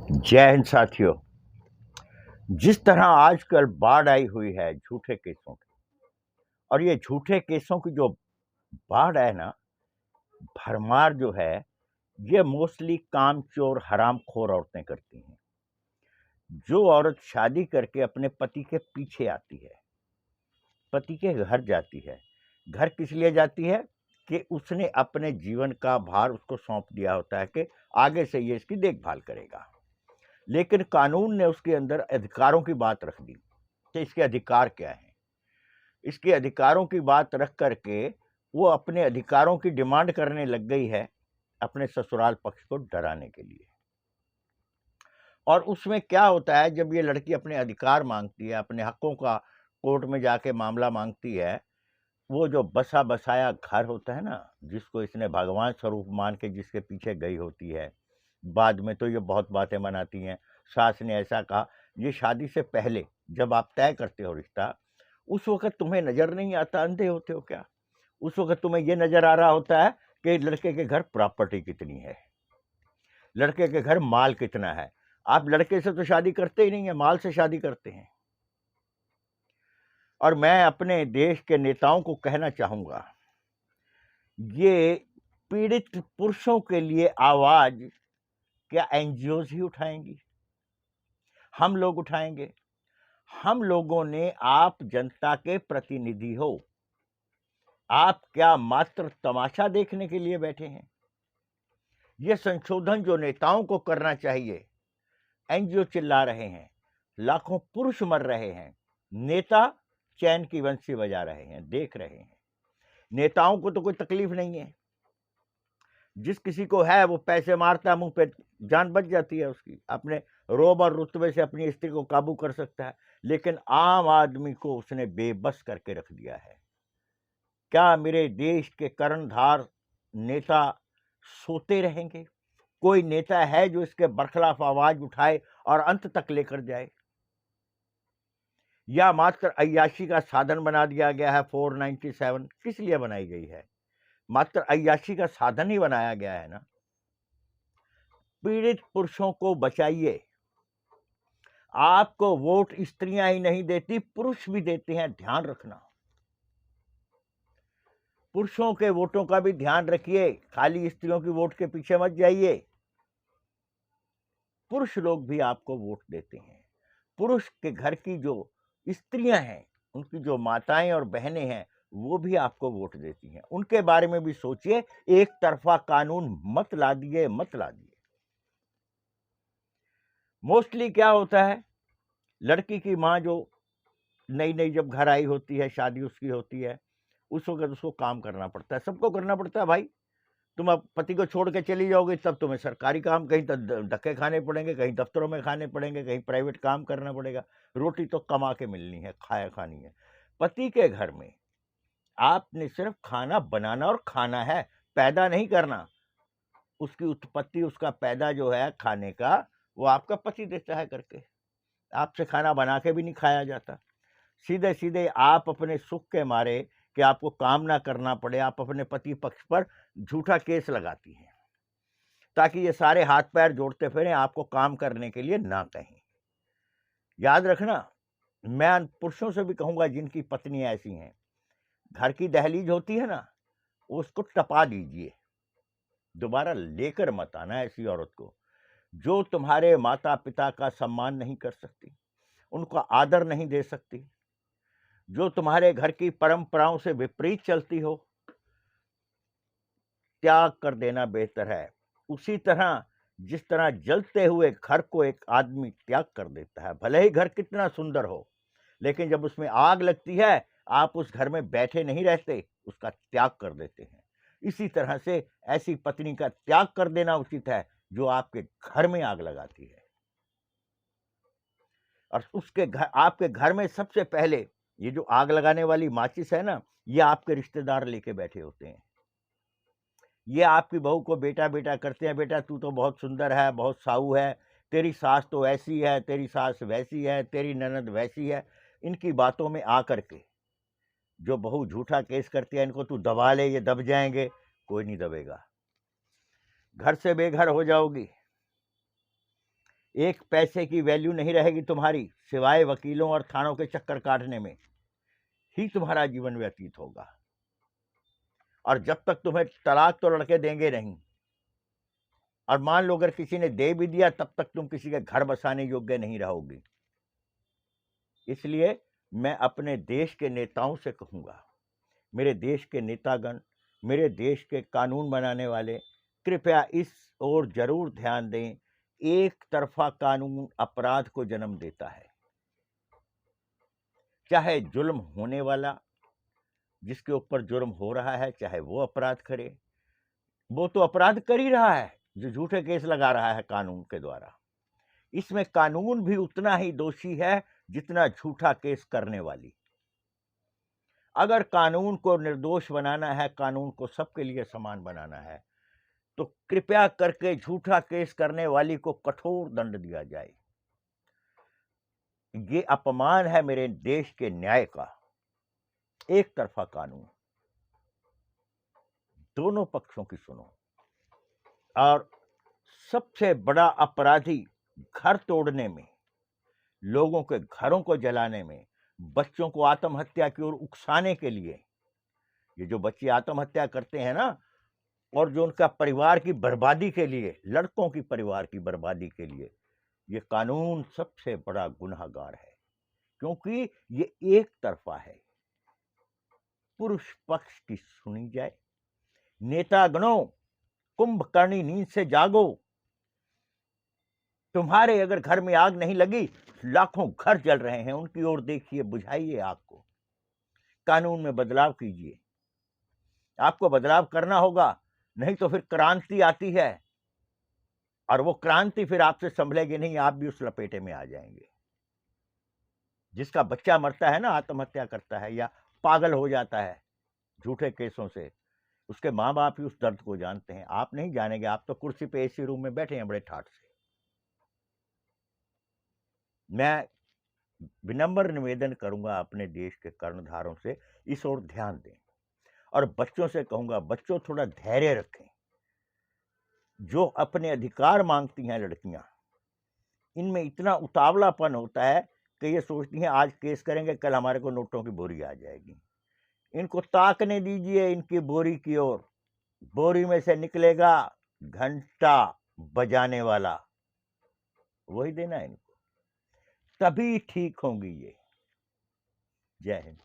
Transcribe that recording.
जय हिंद साथियों। जिस तरह आजकल बाढ़ आई हुई है झूठे केसों की, और ये झूठे केसों की जो बाढ़ है ना, भरमार जो है, ये मोस्टली कामचोर हरामखोर औरतें करती हैं। जो औरत शादी करके अपने पति के पीछे आती है, पति के घर जाती है, घर किस लिए जाती है कि उसने अपने जीवन का भार उसको सौंप दिया होता है कि आगे से ये इसकी देखभाल करेगा। लेकिन कानून ने उसके अंदर अधिकारों की बात रख दी कि इसके अधिकार क्या हैं। इसके अधिकारों की बात रख करके वो अपने अधिकारों की डिमांड करने लग गई है अपने ससुराल पक्ष को डराने के लिए। और उसमें क्या होता है, जब ये लड़की अपने अधिकार मांगती है, अपने हकों का कोर्ट में जाके मामला मांगती है, वो जो बसा बसाया घर होता है ना, जिसको इसने भगवान स्वरूप मान के जिसके पीछे गई होती है, बाद में तो ये बहुत बातें बनाती हैं। सास ने ऐसा कहा, ये शादी से पहले जब आप तय करते हो रिश्ता, उस वक्त तुम्हें नजर नहीं आता? अंधे होते हो क्या? उस वक्त तुम्हें ये नजर आ रहा होता है कि लड़के के घर प्रॉपर्टी कितनी है, लड़के के घर माल कितना है। आप लड़के से तो शादी करते ही नहीं है, माल से शादी करते हैं। और मैं अपने देश के नेताओं को कहना चाहूंगा, ये पीड़ित पुरुषों के लिए आवाज क्या एनजीओज ही उठाएंगी? हम लोग उठाएंगे? हम लोगों ने, आप जनता के प्रतिनिधि हो, आप क्या मात्र तमाशा देखने के लिए बैठे हैं? यह संशोधन जो नेताओं को करना चाहिए, एनजीओ चिल्ला रहे हैं, लाखों पुरुष मर रहे हैं, नेता चैन की बंसी बजा रहे हैं, देख रहे हैं। नेताओं को तो कोई तकलीफ नहीं है, जिस किसी को है वो पैसे मारता है, मुंह पे जान बच जाती है उसकी, अपने रोब और रुतबे से अपनी स्त्री को काबू कर सकता है। लेकिन आम आदमी को उसने बेबस करके रख दिया है। क्या मेरे देश के कर्णधार नेता सोते रहेंगे? कोई नेता है जो इसके बरखिलाफ आवाज उठाए और अंत तक लेकर जाए? या मात्र अय्याशी का साधन बना दिया गया है? 497 किस लिए बनाई गई है? मात्र अय्याशी का साधन ही बनाया गया है ना। पीड़ित पुरुषों को बचाइए। आपको वोट स्त्रियां ही नहीं देती, पुरुष भी देते हैं, ध्यान रखना। पुरुषों के वोटों का भी ध्यान रखिए, खाली स्त्रियों की वोट के पीछे मत जाइए। पुरुष लोग भी आपको वोट देते हैं। पुरुष के घर की जो स्त्रियां हैं, उनकी जो माताएं और बहनें हैं, वो भी आपको वोट देती हैं। उनके बारे में भी सोचिए। एक तरफा कानून मत ला दिए, मत ला दिए। मोस्टली क्या होता है, लड़की की माँ जो नई नई जब घर आई होती है, शादी उसकी होती है, उस वक्त उसको काम करना पड़ता है, सबको करना पड़ता है। भाई, तुम अब पति को छोड़ के चली जाओगे, तब तुम्हें सरकारी काम कहीं धक्के खाने पड़ेंगे, कहीं दफ्तरों में खाने पड़ेंगे, कहीं प्राइवेट काम करना पड़ेगा। रोटी तो कमा के मिलनी है, खाया खानी है। पति के घर में आपने सिर्फ खाना बनाना और खाना है, पैदा नहीं करना। उसकी उत्पत्ति, उसका पैदा जो है खाने का, वो आपका पति देता है करके। आपसे खाना बना के भी नहीं खाया जाता। सीधे सीधे आप अपने सुख के मारे कि आपको काम ना करना पड़े, आप अपने पति पक्ष पर झूठा केस लगाती हैं, ताकि ये सारे हाथ पैर जोड़ते फिरें, आपको काम करने के लिए ना कहें। याद रखना, मैं पुरुषों से भी कहूंगा जिनकी पत्नियां ऐसी हैं, घर की दहलीज होती है ना, उसको टपा दीजिए, दोबारा लेकर मत आना ऐसी औरत को जो तुम्हारे माता पिता का सम्मान नहीं कर सकती, उनका आदर नहीं दे सकती, जो तुम्हारे घर की परंपराओं से विपरीत चलती हो। त्याग कर देना बेहतर है। उसी तरह जिस तरह जलते हुए घर को एक आदमी त्याग कर देता है, भले ही घर कितना सुंदर हो, लेकिन जब उसमें आग लगती है, आप उस घर में बैठे नहीं रहते, उसका त्याग कर देते हैं। इसी तरह से ऐसी पत्नी का त्याग कर देना उचित है जो आपके घर में आग लगाती है। और उसके घर, आपके घर में सबसे पहले ये जो आग लगाने वाली माचिस है ना, ये आपके रिश्तेदार लेके बैठे होते हैं। ये आपकी बहू को बेटा बेटा करते हैं, बेटा तू तो बहुत सुंदर है, बहुत साऊ है, तेरी सास तो ऐसी है, तेरी सास वैसी है, तेरी ननद वैसी है। इनकी बातों में आकर के जो बहू झूठा केस करती है, इनको तू दबा ले, ये दब जाएंगे। कोई नहीं दबेगा, घर से बेघर हो जाओगी। एक पैसे की वैल्यू नहीं रहेगी तुम्हारी, सिवाय वकीलों और थानों के चक्कर काटने में ही तुम्हारा जीवन व्यतीत होगा। और जब तक तुम्हें तलाक तो लड़के देंगे नहीं, और मान लो अगर किसी ने दे भी दिया तब तक तुम किसी के घर बसाने योग्य नहीं रहोगी। इसलिए मैं अपने देश के नेताओं से कहूंगा, मेरे देश के नेतागण, मेरे देश के कानून बनाने वाले, कृपया इस ओर जरूर ध्यान दें। एक तरफा कानून अपराध को जन्म देता है। चाहे जुल्म होने वाला, जिसके ऊपर जुर्म हो रहा है, चाहे वो अपराध करे, वो तो अपराध कर ही रहा है जो झूठे केस लगा रहा है कानून के द्वारा। इसमें कानून भी उतना ही दोषी है जितना झूठा केस करने वाली। अगर कानून को निर्दोष बनाना है, कानून को सबके लिए समान बनाना है, तो कृपया करके झूठा केस करने वाली को कठोर दंड दिया जाए। ये अपमान है मेरे देश के न्याय का। एक तरफा कानून, दोनों पक्षों की सुनो। और सबसे बड़ा अपराधी घर तोड़ने में, लोगों के घरों को जलाने में, बच्चों को आत्महत्या की ओर उकसाने के लिए, ये जो बच्चे आत्महत्या करते हैं ना, और जो उनका परिवार की बर्बादी के लिए, लड़कों की परिवार की बर्बादी के लिए, ये कानून सबसे बड़ा गुनहगार है, क्योंकि ये एक तरफा है। पुरुष पक्ष की सुनी जाए। नेतागणों, कुंभकर्णी नींद से जागो। तुम्हारे अगर घर में आग नहीं लगी, लाखों घर जल रहे हैं, उनकी ओर देखिए, बुझाइए आग को। कानून में बदलाव कीजिए। आपको बदलाव करना होगा, नहीं तो फिर क्रांति आती है, और वो क्रांति फिर आपसे संभलेगी नहीं, आप भी उस लपेटे में आ जाएंगे। जिसका बच्चा मरता है ना, आत्महत्या करता है या पागल हो जाता है झूठे केसों से, उसके माँ बाप ही उस दर्द को जानते हैं। आप नहीं जानेंगे, आप तो कुर्सी पे एसी रूम में बैठे हैं बड़े ठाठ से। मैं विनम्र निवेदन करूंगा अपने देश के कर्णधारों से, इस ओर ध्यान दें। और बच्चों से कहूंगा, बच्चों थोड़ा धैर्य रखें। जो अपने अधिकार मांगती हैं लड़कियां, इनमें इतना उतावलापन होता है कि ये सोचती हैं आज केस करेंगे, कल हमारे को नोटों की बोरी आ जाएगी। इनको ताकने दीजिए इनकी बोरी की ओर। बोरी में से निकलेगा घंटा बजाने वाला, वही देना इनको, तभी ठीक होंगी ये। जय हिंद।